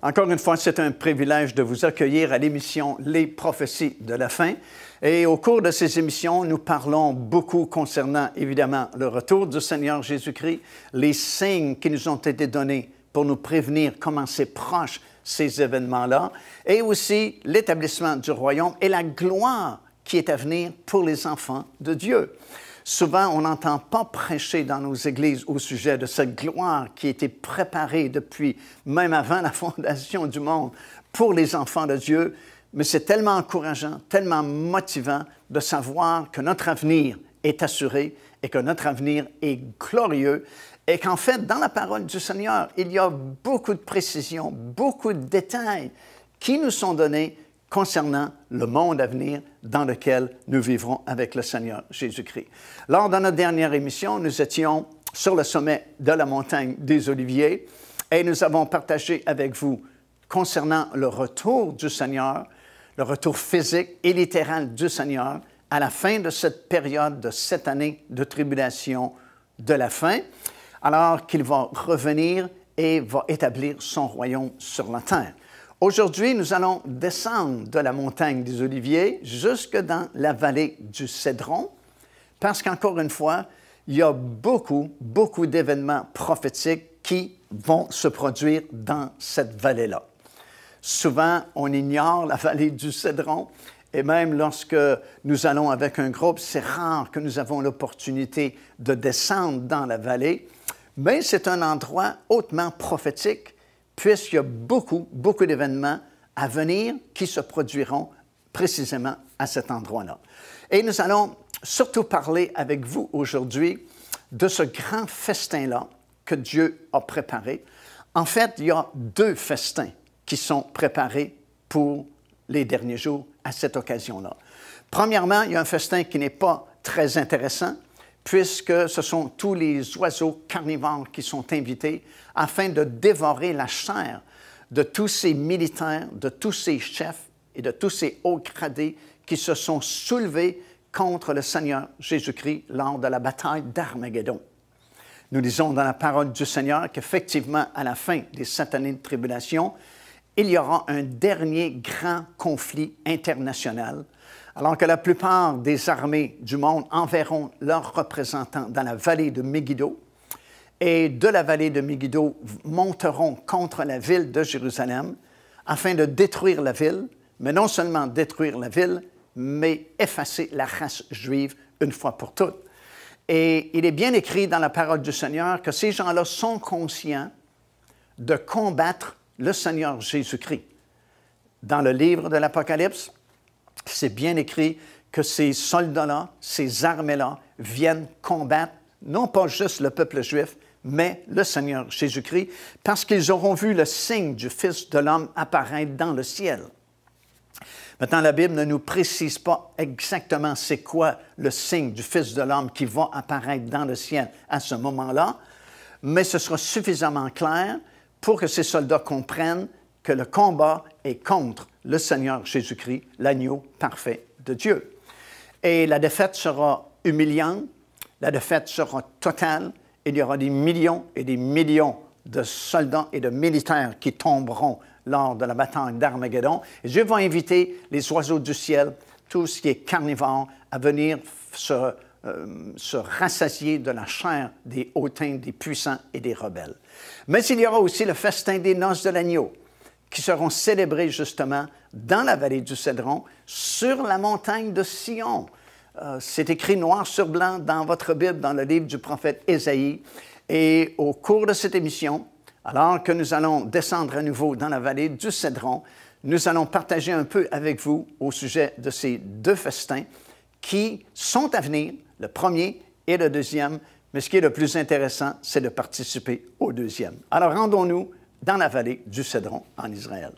Encore une fois, c'est un privilège de vous accueillir à l'émission Les prophéties de la fin. Et au cours de ces émissions, nous parlons beaucoup concernant, évidemment, le retour du Seigneur Jésus-Christ, les signes qui nous ont été donnés pour nous prévenir comment c'est proche ces événements-là, et aussi l'établissement du royaume et la gloire qui est à venir pour les enfants de Dieu. Souvent, on n'entend pas prêcher dans nos églises au sujet de cette gloire qui a été préparée depuis même avant la fondation du monde pour les enfants de Dieu. Mais c'est tellement encourageant, tellement motivant de savoir que notre avenir est assuré et que notre avenir est glorieux et qu'en fait, dans la parole du Seigneur, il y a beaucoup de précisions, beaucoup de détails qui nous sont donnés concernant le monde à venir dans lequel nous vivrons avec le Seigneur Jésus-Christ. Lors de notre dernière émission, nous étions sur le sommet de la montagne des Oliviers et nous avons partagé avec vous concernant le retour du Seigneur, le retour physique et littéral du Seigneur à la fin de cette période de 7 années de tribulation de la fin, alors qu'il va revenir et va établir son royaume sur la terre. Aujourd'hui, nous allons descendre de la montagne des Oliviers jusque dans la vallée du Cédron, parce qu'encore une fois, il y a beaucoup d'événements prophétiques qui vont se produire dans cette vallée-là. Souvent, on ignore la vallée du Cédron, et même lorsque nous allons avec un groupe, c'est rare que nous avons l'opportunité de descendre dans la vallée, mais c'est un endroit hautement prophétique, puisqu'il y a beaucoup d'événements à venir qui se produiront précisément à cet endroit-là. Et nous allons surtout parler avec vous aujourd'hui de ce grand festin-là que Dieu a préparé. En fait, il y a 2 festins qui sont préparés pour les derniers jours à cette occasion-là. Premièrement, il y a un festin qui n'est pas très intéressant, puisque ce sont tous les oiseaux carnivores qui sont invités afin de dévorer la chair de tous ces militaires, de tous ces chefs et de tous ces hauts gradés qui se sont soulevés contre le Seigneur Jésus-Christ lors de la bataille d'Armageddon. Nous lisons dans la parole du Seigneur qu'effectivement, à la fin des 7 années de tribulation, il y aura un dernier grand conflit international, alors que la plupart des armées du monde enverront leurs représentants dans la vallée de Megiddo, et de la vallée de Megiddo monteront contre la ville de Jérusalem afin de détruire la ville, mais non seulement détruire la ville, mais effacer la race juive une fois pour toutes. Et il est bien écrit dans la parole du Seigneur que ces gens-là sont conscients de combattre le Seigneur Jésus-Christ. Dans le livre de l'Apocalypse, c'est bien écrit que ces soldats-là, ces armées-là viennent combattre non pas juste le peuple juif, mais le Seigneur Jésus-Christ, parce qu'ils auront vu le signe du Fils de l'homme apparaître dans le ciel. Maintenant, la Bible ne nous précise pas exactement c'est quoi le signe du Fils de l'homme qui va apparaître dans le ciel à ce moment-là, mais ce sera suffisamment clair pour que ces soldats comprennent que le combat est contre le Seigneur Jésus-Christ, l'agneau parfait de Dieu. Et la défaite sera humiliante, la défaite sera totale, il y aura des millions et des millions de soldats et de militaires qui tomberont lors de la bataille d'Armageddon. Et Dieu va inviter les oiseaux du ciel, tout ce qui est carnivore, à venir se rassasier de la chair des hautains, des puissants et des rebelles. Mais il y aura aussi le festin des noces de l'agneau, qui seront célébrés justement dans la vallée du Cédron, sur la montagne de Sion. C'est écrit noir sur blanc dans votre Bible, dans le livre du prophète Ésaïe. Et au cours de cette émission, alors que nous allons descendre à nouveau dans la vallée du Cédron, nous allons partager un peu avec vous au sujet de ces 2 festins qui sont à venir, le premier et le deuxième. Mais ce qui est le plus intéressant, c'est de participer au deuxième. Alors rendons-nous dans la vallée du Cédron en Israël.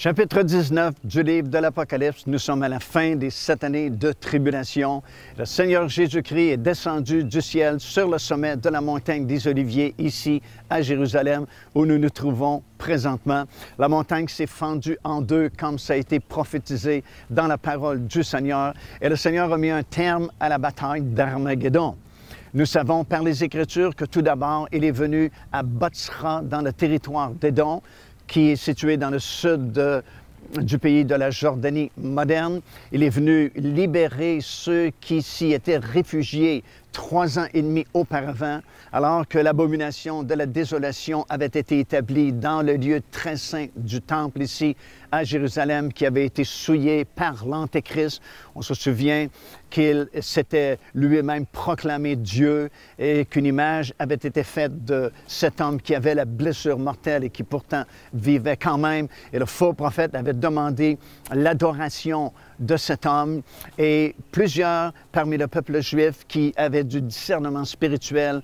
Chapitre 19 du livre de l'Apocalypse, nous sommes à la fin des 7 années de tribulation. Le Seigneur Jésus-Christ est descendu du ciel sur le sommet de la montagne des Oliviers, ici à Jérusalem, où nous nous trouvons présentement. La montagne s'est fendue en deux, comme ça a été prophétisé dans la parole du Seigneur. Et le Seigneur a mis un terme à la bataille d'Armageddon. Nous savons par les Écritures que tout d'abord, il est venu à Botsra, dans le territoire d'Édom, qui est situé dans le sud du pays de la Jordanie moderne. Il est venu libérer ceux qui s'y étaient réfugiés 3 ans et demi auparavant, alors que l'abomination de la désolation avait été établie dans le lieu très saint du temple ici à Jérusalem, qui avait été souillé par l'Antéchrist. On se souvient qu'il s'était lui-même proclamé Dieu et qu'une image avait été faite de cet homme qui avait la blessure mortelle et qui pourtant vivait quand même. Et le faux prophète avait demandé l'adoration de cet homme, et plusieurs parmi le peuple juif qui avaient du discernement spirituel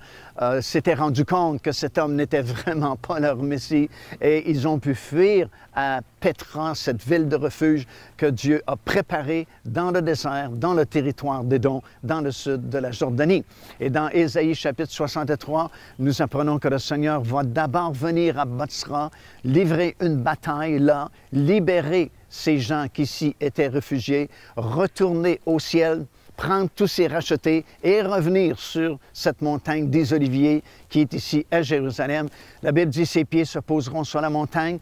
s'étaient rendus compte que cet homme n'était vraiment pas leur Messie, et ils ont pu fuir à Pétra, cette ville de refuge que Dieu a préparée dans le désert, dans le territoire d'Édom, dans le sud de la Jordanie. Et dans Ésaïe chapitre 63, nous apprenons que le Seigneur va d'abord venir à Botsra, livrer une bataille là, libérer ces gens qui s'y étaient réfugiés, retourner au ciel, prendre tous ces rachetés et revenir sur cette montagne des Oliviers qui est ici à Jérusalem. La Bible dit, ses pieds se poseront sur la montagne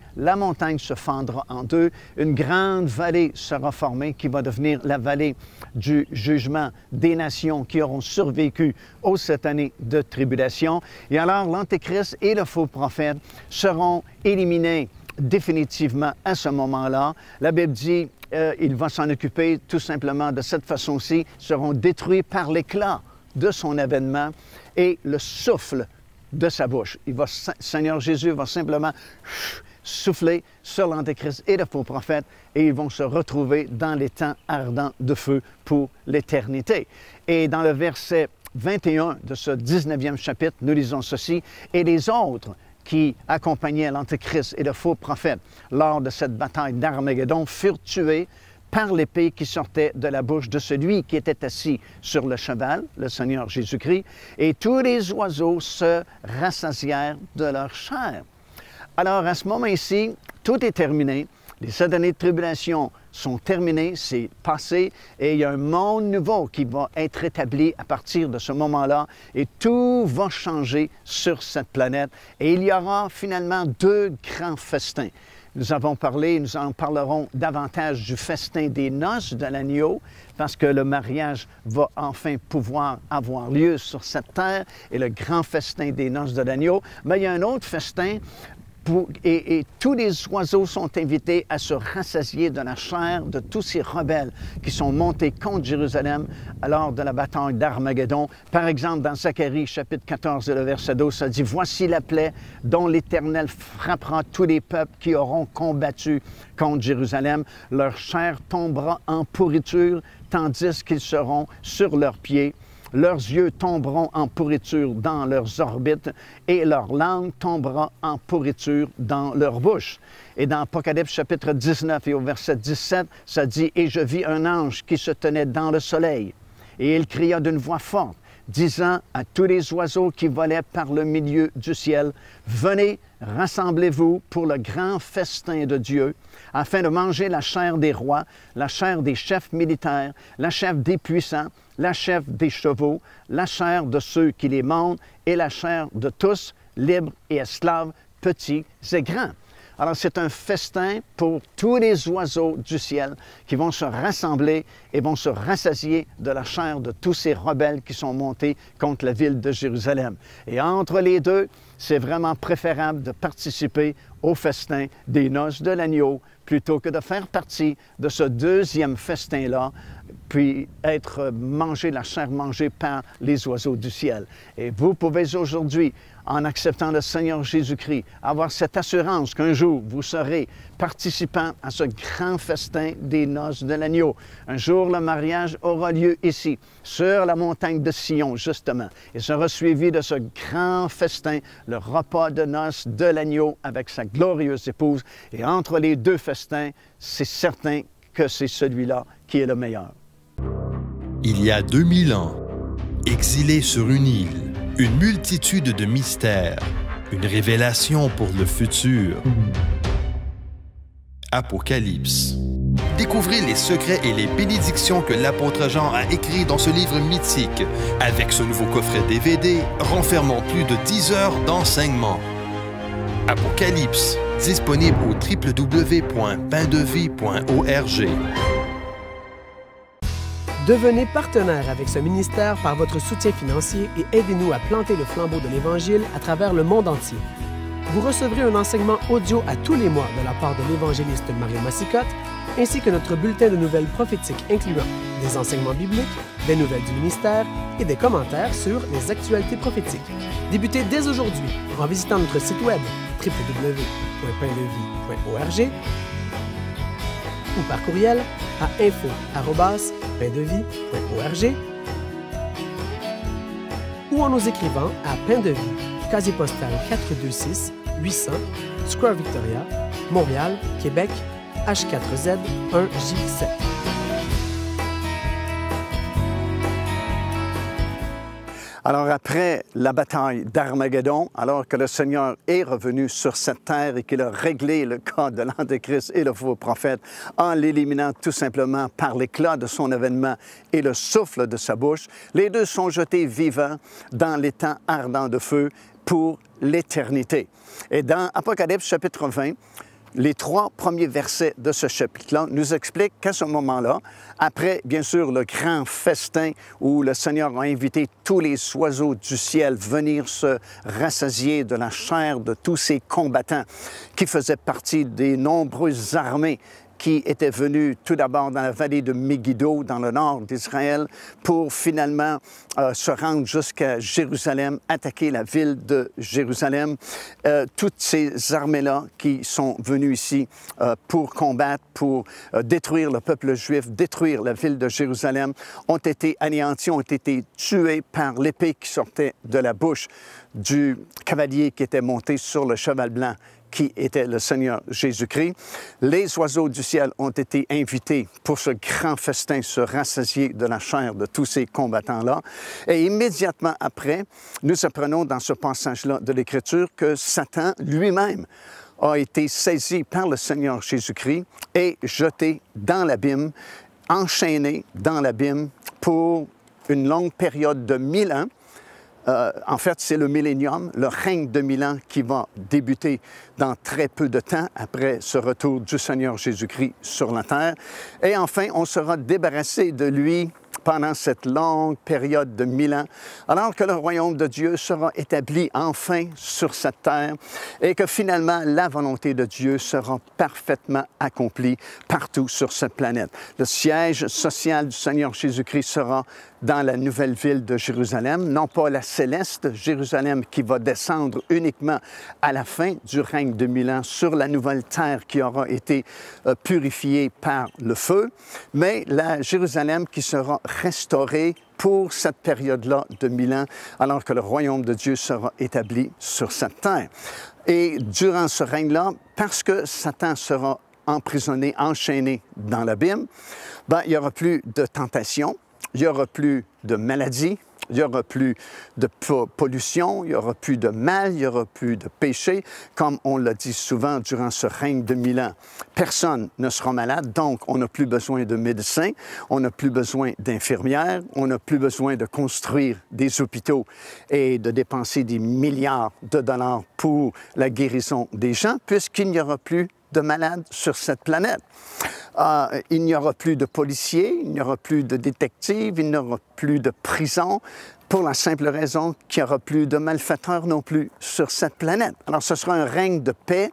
se fendra en deux, une grande vallée sera formée qui va devenir la vallée du jugement des nations qui auront survécu aux 7 années de tribulation. Et alors l'Antéchrist et le faux prophète seront éliminés définitivement à ce moment-là. La Bible dit, il va s'en occuper tout simplement de cette façon-ci, seront détruits par l'éclat de son avènement et le souffle de sa bouche. Seigneur Jésus va simplement souffler sur l'Antéchrist et le faux prophète et ils vont se retrouver dans les temps ardents de feu pour l'éternité. Et dans le verset 21 de ce 19e chapitre, nous lisons ceci, « Et les autres qui accompagnaient l'Antéchrist et le faux prophète lors de cette bataille d'Armageddon furent tués par l'épée qui sortait de la bouche de celui qui était assis sur le cheval, le Seigneur Jésus-Christ, et tous les oiseaux se rassasièrent de leur chair. » Alors, à ce moment-ci, tout est terminé. Les 7 années de tribulation sont terminées, c'est passé, et il y a un monde nouveau qui va être établi à partir de ce moment-là, et tout va changer sur cette planète. Et il y aura finalement 2 grands festins. Nous avons parlé, nous en parlerons davantage du festin des noces de l'agneau, parce que le mariage va enfin pouvoir avoir lieu sur cette terre, et le grand festin des noces de l'agneau. Mais il y a un autre festin, et tous les oiseaux sont invités à se rassasier de la chair de tous ces rebelles qui sont montés contre Jérusalem lors de la bataille d'Armageddon. Par exemple, dans Zacharie, chapitre 14, le verset 12, ça dit « Voici la plaie dont l'Éternel frappera tous les peuples qui auront combattu contre Jérusalem. Leur chair tombera en pourriture, tandis qu'ils seront sur leurs pieds. Leurs yeux tomberont en pourriture dans leurs orbites et leur langue tombera en pourriture dans leur bouche. » Et dans Apocalypse chapitre 19 et au verset 17, ça dit « Et je vis un ange qui se tenait dans le soleil, et il cria d'une voix forte, disant à tous les oiseaux qui volaient par le milieu du ciel, « Venez, rassemblez-vous pour le grand festin de Dieu, afin de manger la chair des rois, la chair des chefs militaires, la chair des puissants, la chair des chevaux, la chair de ceux qui les montent et la chair de tous, libres et esclaves, petits et grands. » Alors, c'est un festin pour tous les oiseaux du ciel qui vont se rassembler et vont se rassasier de la chair de tous ces rebelles qui sont montés contre la ville de Jérusalem. Et entre les deux, c'est vraiment préférable de participer au festin des noces de l'agneau plutôt que de faire partie de ce 2e festin-là, puis être mangé, la chair mangée par les oiseaux du ciel. Et vous pouvez aujourd'hui en acceptant le Seigneur Jésus-Christ, avoir cette assurance qu'un jour vous serez participant à ce grand festin des noces de l'agneau. Un jour, le mariage aura lieu ici, sur la montagne de Sion, justement, et sera suivi de ce grand festin, le repas de noces de l'agneau avec sa glorieuse épouse. Et entre les deux festins, c'est certain que c'est celui-là qui est le meilleur. Il y a 2000 ans, exilé sur une île, une multitude de mystères, une révélation pour le futur. Apocalypse. Découvrez les secrets et les bénédictions que l'apôtre Jean a écrits dans ce livre mythique, avec ce nouveau coffret DVD renfermant plus de 10 heures d'enseignement. Apocalypse, disponible au www.paindevie.org. Devenez partenaire avec ce ministère par votre soutien financier et aidez-nous à planter le flambeau de l'Évangile à travers le monde entier. Vous recevrez un enseignement audio à tous les mois de la part de l'évangéliste Mario Massicotte, ainsi que notre bulletin de nouvelles prophétiques incluant des enseignements bibliques, des nouvelles du ministère et des commentaires sur les actualités prophétiques. Débutez dès aujourd'hui en visitant notre site web www.paindevie.org ou par courriel à info@paindevie.org ou en nous écrivant à Pain de Vie, casier postal 426 800 Square Victoria, Montréal, Québec, H4Z 1J7. Alors après la bataille d'Armageddon, alors que le Seigneur est revenu sur cette terre et qu'il a réglé le cas de l'Antéchrist et le faux prophète en l'éliminant tout simplement par l'éclat de son avènement et le souffle de sa bouche, les deux sont jetés vivants dans l'étang ardent de feu pour l'éternité. Et dans Apocalypse chapitre 20, les 3 premiers versets de ce chapitre-là nous expliquent qu'à ce moment-là, après, bien sûr, le grand festin où le Seigneur a invité tous les oiseaux du ciel venir se rassasier de la chair de tous ces combattants qui faisaient partie des nombreuses armées qui étaient venus tout d'abord dans la vallée de Megiddo, dans le nord d'Israël, pour finalement se rendre jusqu'à Jérusalem, attaquer la ville de Jérusalem. Toutes ces armées-là qui sont venues ici pour combattre, pour détruire le peuple juif, détruire la ville de Jérusalem, ont été anéanties, ont été tuées par l'épée qui sortait de la bouche du cavalier qui était monté sur le cheval blanc, qui était le Seigneur Jésus-Christ. Les oiseaux du ciel ont été invités pour ce grand festin, se rassasier de la chair de tous ces combattants-là. Et immédiatement après, nous apprenons dans ce passage-là de l'Écriture que Satan lui-même a été saisi par le Seigneur Jésus-Christ et jeté dans l'abîme, enchaîné dans l'abîme pour une longue période de 1000 ans. En fait, c'est le millénium, le règne de 1000 ans qui va débuter dans très peu de temps après ce retour du Seigneur Jésus-Christ sur la terre. Et enfin, on sera débarrassé de lui pendant cette longue période de 1000 ans, alors que le royaume de Dieu sera établi enfin sur cette terre et que finalement la volonté de Dieu sera parfaitement accomplie partout sur cette planète. Le siège social du Seigneur Jésus-Christ sera dans la nouvelle ville de Jérusalem, non pas la céleste Jérusalem qui va descendre uniquement à la fin du règne de 1000 ans sur la nouvelle terre qui aura été purifiée par le feu, mais la Jérusalem qui sera restaurée pour cette période-là de 1000 ans, alors que le royaume de Dieu sera établi sur cette terre. Et durant ce règne-là, parce que Satan sera emprisonné, enchaîné dans l'abîme, il n'y aura plus de tentation, il n'y aura plus de maladie, il n'y aura plus de pollution, il n'y aura plus de mal, il n'y aura plus de péché, comme on l'a dit souvent durant ce règne de 1000 ans. Personne ne sera malade, donc on n'a plus besoin de médecins, on n'a plus besoin d'infirmières, on n'a plus besoin de construire des hôpitaux et de dépenser des milliards de dollars pour la guérison des gens, puisqu'il n'y aura plus de malades sur cette planète. Il n'y aura plus de policiers, il n'y aura plus de détectives, il n'y aura plus de prisons, pour la simple raison qu'il n'y aura plus de malfaiteurs non plus sur cette planète. Alors ce sera un règne de paix,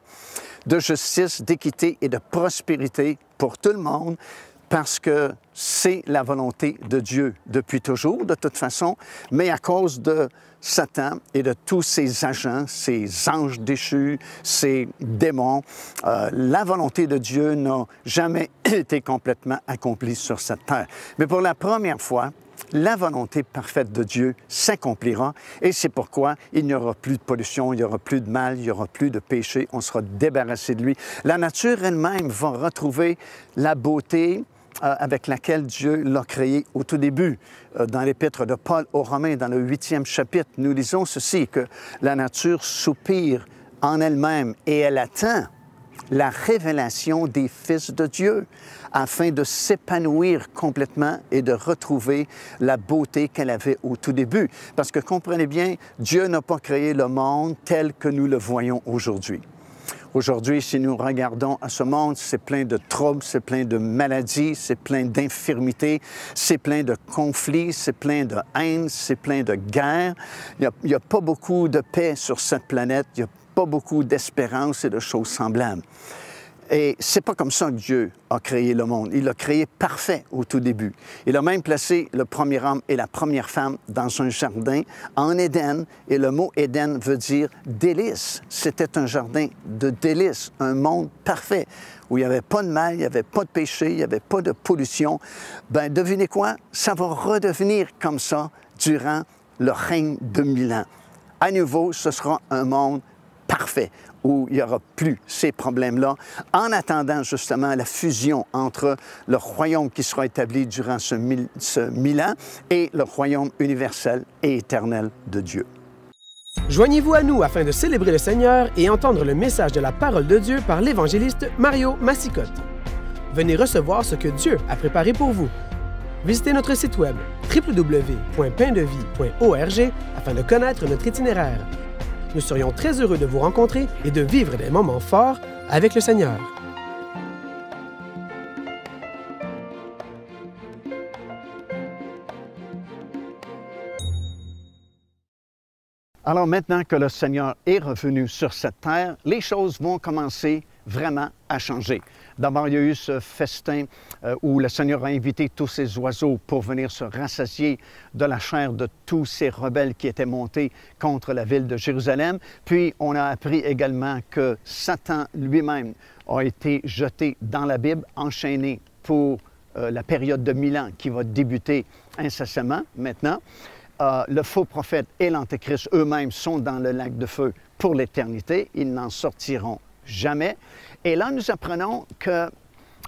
de justice, d'équité et de prospérité pour tout le monde, parce que c'est la volonté de Dieu depuis toujours, de toute façon, mais à cause de Satan et de tous ses agents, ses anges déchus, ses démons, la volonté de Dieu n'a jamais été complètement accomplie sur cette terre. Mais pour la première fois, la volonté parfaite de Dieu s'accomplira et c'est pourquoi il n'y aura plus de pollution, il n'y aura plus de mal, il n'y aura plus de péché, on sera débarrassé de lui. La nature elle-même va retrouver la beauté avec laquelle Dieu l'a créé au tout début. Dans l'Épître de Paul aux Romains, dans le 8e chapitre, nous lisons ceci, que la nature soupire en elle-même et elle attend la révélation des fils de Dieu afin de s'épanouir complètement et de retrouver la beauté qu'elle avait au tout début. Parce que comprenez bien, Dieu n'a pas créé le monde tel que nous le voyons aujourd'hui. Aujourd'hui, si nous regardons à ce monde, c'est plein de troubles, c'est plein de maladies, c'est plein d'infirmités, c'est plein de conflits, c'est plein de haine, c'est plein de guerres. Il n'y a pas beaucoup de paix sur cette planète, il n'y a pas beaucoup d'espérance et de choses semblables. Et c'est pas comme ça que Dieu a créé le monde. Il l'a créé parfait au tout début. Il a même placé le premier homme et la première femme dans un jardin en Éden. Et le mot Éden veut dire délice. C'était un jardin de délice, un monde parfait où il n'y avait pas de mal, il n'y avait pas de péché, il n'y avait pas de pollution. Bien, devinez quoi? Ça va redevenir comme ça durant le règne de 1000 ans. À nouveau, ce sera un monde parfait, où il n'y aura plus ces problèmes-là, en attendant justement la fusion entre le royaume qui sera établi durant ce 1000 ans et le royaume universel et éternel de Dieu. Joignez-vous à nous afin de célébrer le Seigneur et entendre le message de la parole de Dieu par l'évangéliste Mario Massicotte. Venez recevoir ce que Dieu a préparé pour vous. Visitez notre site web www.paindevie.org afin de connaître notre itinéraire. Nous serions très heureux de vous rencontrer et de vivre des moments forts avec le Seigneur. Alors maintenant que le Seigneur est revenu sur cette terre, les choses vont commencer vraiment à changer. D'abord, il y a eu ce festin où le Seigneur a invité tous ces oiseaux pour venir se rassasier de la chair de tous ces rebelles qui étaient montés contre la ville de Jérusalem. Puis, on a appris également que Satan lui-même a été jeté dans la Bible, enchaîné pour la période de 1000 ans qui va débuter incessamment maintenant. Le faux prophète et l'Antéchrist eux-mêmes sont dans le lac de feu pour l'éternité. Ils n'en sortiront jamais. Et là, nous apprenons que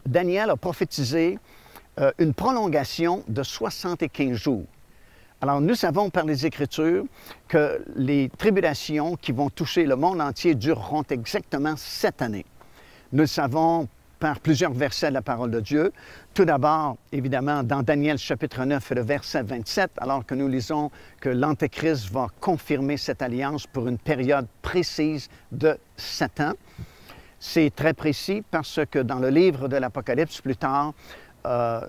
Daniel a prophétisé une prolongation de 75 jours. Alors, nous savons par les Écritures que les tribulations qui vont toucher le monde entier dureront exactement 7 années. Nous le savons par plusieurs versets de la parole de Dieu. Tout d'abord, évidemment, dans Daniel chapitre 9 et le verset 27, alors que nous lisons que l'Antéchrist va confirmer cette alliance pour une période précise de 7 ans. C'est très précis parce que dans le livre de l'Apocalypse, plus tard,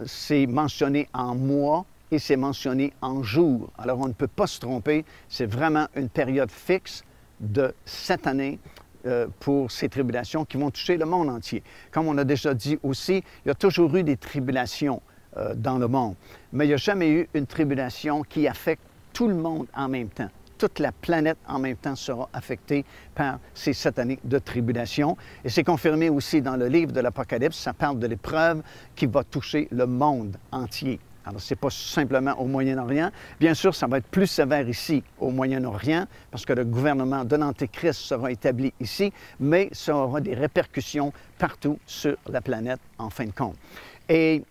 c'est mentionné en mois et c'est mentionné en jours. Alors, on ne peut pas se tromper. C'est vraiment une période fixe de 7 années pour ces tribulations qui vont toucher le monde entier. Comme on a déjà dit aussi, il y a toujours eu des tribulations dans le monde, mais il n'y a jamais eu une tribulation qui affecte tout le monde en même temps. Toute la planète en même temps sera affectée par ces 7 années de tribulation. Et c'est confirmé aussi dans le livre de l'Apocalypse, ça parle de l'épreuve qui va toucher le monde entier. Alors, ce n'est pas simplement au Moyen-Orient. Bien sûr, ça va être plus sévère ici, au Moyen-Orient, parce que le gouvernement de l'Antéchrist sera établi ici, mais ça aura des répercussions partout sur la planète, en fin de compte. Et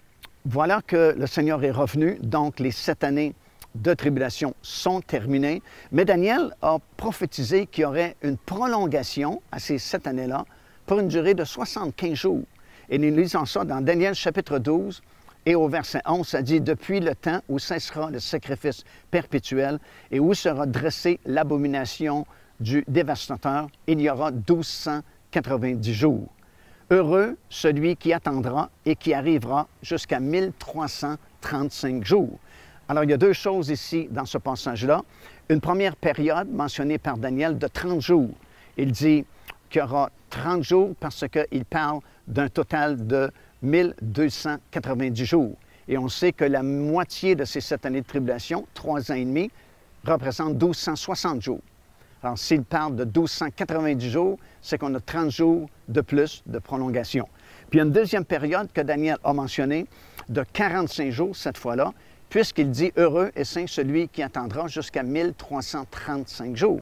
voilà que le Seigneur est revenu, donc les 7 années de tribulation sont terminées. Mais Daniel a prophétisé qu'il y aurait une prolongation à ces 7 années-là pour une durée de 75 jours. Et nous lisons ça dans Daniel chapitre 12, et au verset 11, ça dit « Depuis le temps où cessera le sacrifice perpétuel et où sera dressée l'abomination du dévastateur, il y aura 1290 jours. Heureux celui qui attendra et qui arrivera jusqu'à 1335 jours. » Alors, il y a deux choses ici dans ce passage-là. Une première période mentionnée par Daniel de 30 jours. Il dit qu'il y aura 30 jours parce qu'il parle d'un total de 1290 jours. Et on sait que la moitié de ces 7 années de tribulation, 3 ans et demi, représente 1260 jours. Alors, s'il parle de 1290 jours, c'est qu'on a 30 jours de plus de prolongation. Puis, il y a une deuxième période que Daniel a mentionnée, de 45 jours cette fois-là, puisqu'il dit « Heureux et saint celui qui attendra jusqu'à 1335 jours ».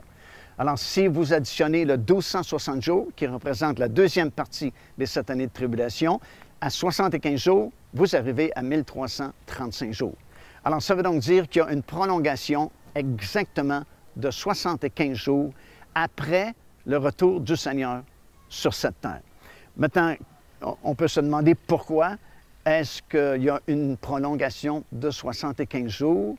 Alors, si vous additionnez le 1260 jours, qui représente la deuxième partie des 7 années de tribulation, à 75 jours, vous arrivez à 1335 jours. Alors, ça veut donc dire qu'il y a une prolongation exactement de 75 jours après le retour du Seigneur sur cette terre. Maintenant, on peut se demander pourquoi est-ce qu'il y a une prolongation de 75 jours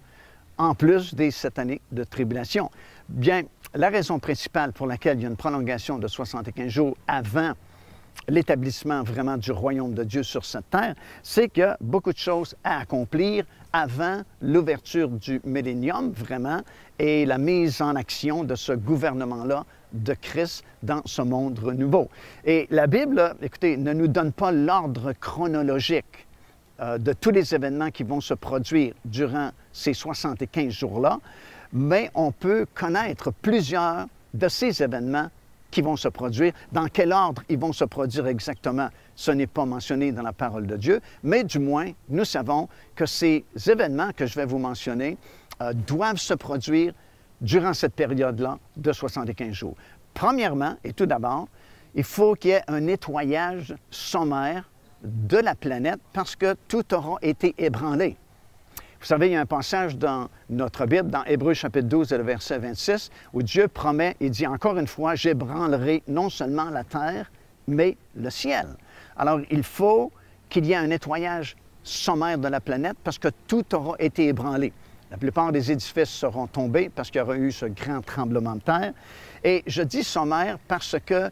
en plus des 7 années de tribulation. Bien, la raison principale pour laquelle il y a une prolongation de 75 jours avant l'établissement vraiment du royaume de Dieu sur cette terre, c'est qu'il y a beaucoup de choses à accomplir avant l'ouverture du millénium, vraiment, et la mise en action de ce gouvernement-là de Christ dans ce monde renouveau. Et la Bible, écoutez, ne nous donne pas l'ordre chronologique de tous les événements qui vont se produire durant ces 75 jours-là, mais on peut connaître plusieurs de ces événements qui vont se produire. Dans quel ordre ils vont se produire exactement, ce n'est pas mentionné dans la parole de Dieu, mais du moins, nous savons que ces événements que je vais vous mentionner doivent se produire durant cette période-là de 75 jours. Premièrement, et tout d'abord, il faut qu'il y ait un nettoyage sommaire de la planète parce que tout aura été ébranlé. Vous savez, il y a un passage dans notre Bible, dans Hébreux chapitre 12 et le verset 26, où Dieu promet, il dit encore une fois, « J'ébranlerai non seulement la terre, mais le ciel. » Alors, il faut qu'il y ait un nettoyage sommaire de la planète parce que tout aura été ébranlé. La plupart des édifices seront tombés parce qu'il y aura eu ce grand tremblement de terre. Et je dis sommaire parce que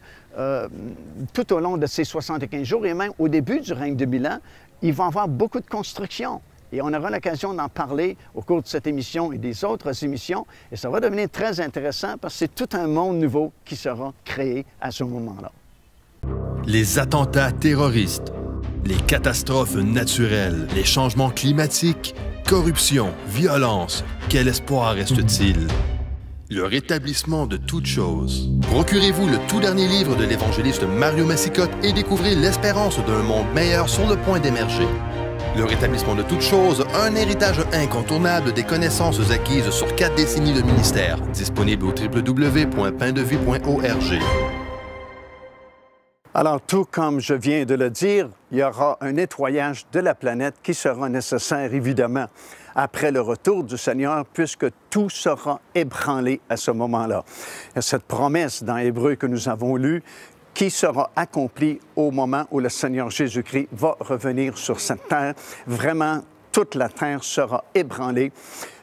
tout au long de ces 75 jours et même au début du règne de 1000 ans, il va y avoir beaucoup de construction. Et on aura l'occasion d'en parler au cours de cette émission et des autres émissions. Et ça va devenir très intéressant parce que c'est tout un monde nouveau qui sera créé à ce moment-là. Les attentats terroristes, les catastrophes naturelles, les changements climatiques, corruption, violence, quel espoir reste-t-il? Le rétablissement de toutes choses. Procurez-vous le tout dernier livre de l'évangéliste Mario Massicotte et découvrez l'espérance d'un monde meilleur sur le point d'émerger. Le rétablissement de toutes choses, un héritage incontournable des connaissances acquises sur 4 décennies de ministère. Disponible au www.paindevie.org. Alors, tout comme je viens de le dire, il y aura un nettoyage de la planète qui sera nécessaire, évidemment, après le retour du Seigneur, puisque tout sera ébranlé à ce moment-là. Il y a cette promesse dans Hébreux que nous avons lue, qui sera accompli au moment où le Seigneur Jésus-Christ va revenir sur cette terre. Vraiment, toute la terre sera ébranlée.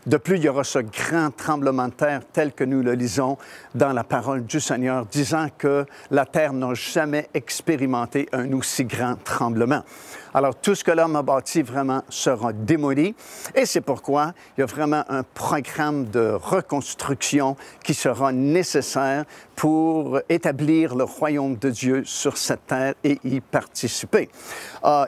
De plus, il y aura ce grand tremblement de terre tel que nous le lisons dans la parole du Seigneur, disant que la terre n'a jamais expérimenté un aussi grand tremblement. Alors, tout ce que l'homme a bâti vraiment sera démoli et c'est pourquoi il y a vraiment un programme de reconstruction qui sera nécessaire pour établir le royaume de Dieu sur cette terre et y participer.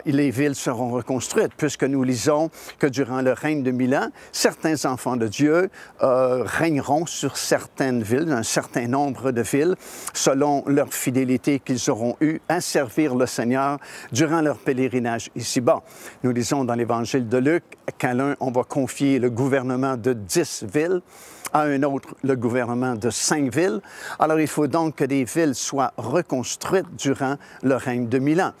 Les villes seront reconstruites puisque nous lisons que durant le règne de 1000 ans, certains enfants de Dieu régneront sur certaines villes, un certain nombre de villes, selon leur fidélité qu'ils auront eue à servir le Seigneur durant leur pèlerinage ici-bas. Nous lisons dans l'Évangile de Luc qu'à l'un, on va confier le gouvernement de 10 villes, à un autre le gouvernement de 5 villes. Alors, il faut donc que des villes soient reconstruites durant le règne de 1000 ans.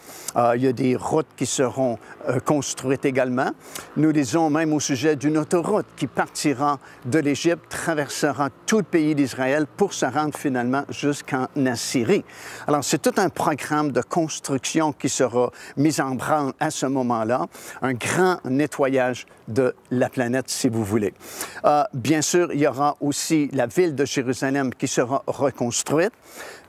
Il y a des routes qui seront construites également. Nous lisons même au sujet d'une autoroute qui partira de l'Égypte, traversera tout le pays d'Israël pour se rendre finalement jusqu'en Assyrie. Alors, c'est tout un programme de construction qui sera mis en branle à ce moment-là, un grand nettoyage de la planète, si vous voulez. Bien sûr, il y aura aussi la ville de Jérusalem qui sera reconstruite.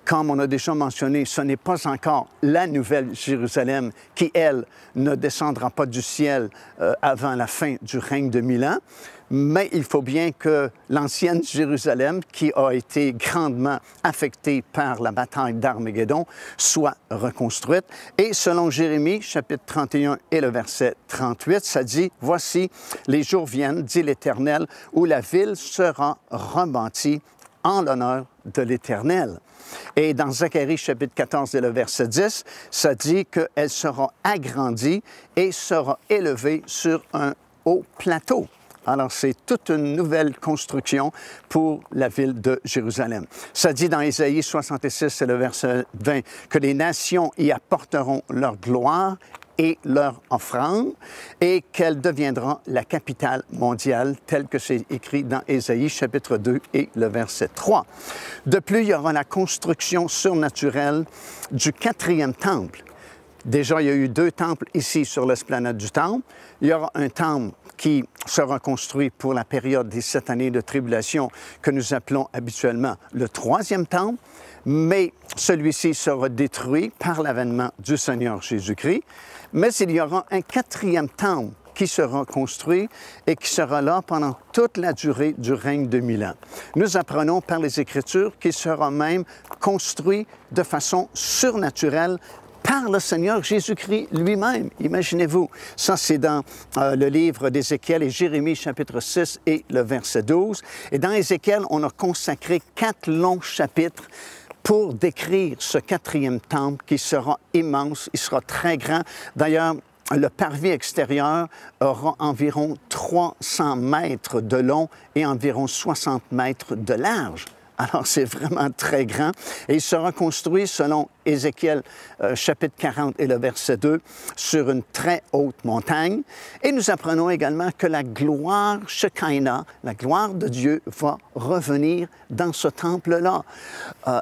comme on a déjà mentionné, ce n'est pas encore la nouvelle Jérusalem qui, elle, ne descendra pas du ciel avant la fin du règne de 1000 ans. Mais il faut bien que l'ancienne Jérusalem, qui a été grandement affectée par la bataille d'Armageddon, soit reconstruite. Et selon Jérémie, chapitre 31 et le verset 38, ça dit « Voici, les jours viennent, dit l'Éternel, où la ville sera rebâtie en l'honneur de l'Éternel. » Et dans Zacharie, chapitre 14 et le verset 10, ça dit qu'elle sera agrandie et sera élevée sur un haut plateau. Alors, c'est toute une nouvelle construction pour la ville de Jérusalem. Ça dit dans Ésaïe 66 et le verset 20 que les nations y apporteront leur gloire et leur offrande et qu'elle deviendra la capitale mondiale, tel que c'est écrit dans Ésaïe chapitre 2 et le verset 3. De plus, il y aura la construction surnaturelle du 4e temple. Déjà, il y a eu 2 temples ici sur l'esplanade du Temple. Il y aura un temple qui sera construit pour la période des 7 années de tribulation que nous appelons habituellement le 3e temple, mais celui-ci sera détruit par l'avènement du Seigneur Jésus-Christ. Mais il y aura un 4e temple qui sera construit et qui sera là pendant toute la durée du règne de 1000 ans. Nous apprenons par les Écritures qu'il sera même construit de façon surnaturelle par le Seigneur Jésus-Christ lui-même. Imaginez-vous, ça c'est dans le livre d'Ézéchiel et Jérémie, chapitre 6 et le verset 12. Et dans Ézéchiel, on a consacré 4 longs chapitres pour décrire ce 4e temple qui sera immense, il sera très grand. D'ailleurs, le parvis extérieur aura environ 300 mètres de long et environ 60 mètres de large. Alors, c'est vraiment très grand. Et il sera construit, selon Ézéchiel, chapitre 40 et le verset 2, sur une très haute montagne. Et nous apprenons également que la gloire Shekinah, la gloire de Dieu, va revenir dans ce temple-là.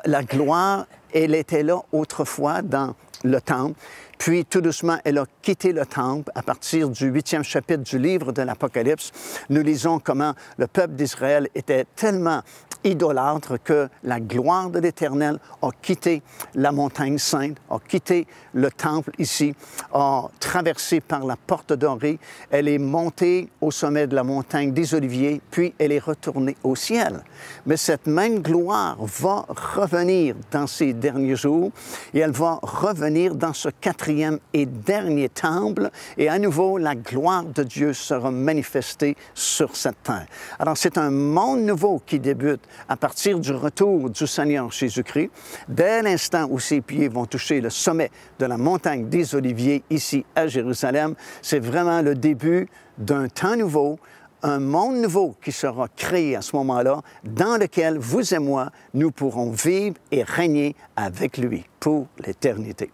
La gloire, elle était là autrefois dans le temple. Puis, tout doucement, elle a quitté le temple. À partir du 8e chapitre du livre de l'Apocalypse, nous lisons comment le peuple d'Israël était tellement idolâtre que la gloire de l'Éternel a quitté la montagne sainte, a quitté le temple ici, a traversé par la porte dorée. Elle est montée au sommet de la montagne des Oliviers, puis elle est retournée au ciel. Mais cette même gloire va revenir dans ces derniers jours et elle va revenir dans ce 4e et dernier temple et à nouveau la gloire de Dieu sera manifestée sur cette terre. Alors c'est un monde nouveau qui débute à partir du retour du Seigneur Jésus-Christ. Dès l'instant où ses pieds vont toucher le sommet de la montagne des Oliviers ici à Jérusalem, c'est vraiment le début d'un temps nouveau, un monde nouveau qui sera créé à ce moment-là, dans lequel vous et moi, nous pourrons vivre et régner avec lui pour l'éternité.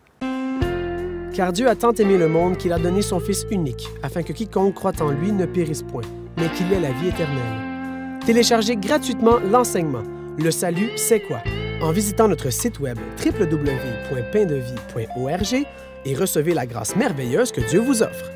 Car Dieu a tant aimé le monde qu'il a donné son Fils unique, afin que quiconque croit en lui ne périsse point, mais qu'il ait la vie éternelle. Téléchargez gratuitement l'enseignement « Le salut, c'est quoi ?» en visitant notre site web www.paindevie.org et recevez la grâce merveilleuse que Dieu vous offre.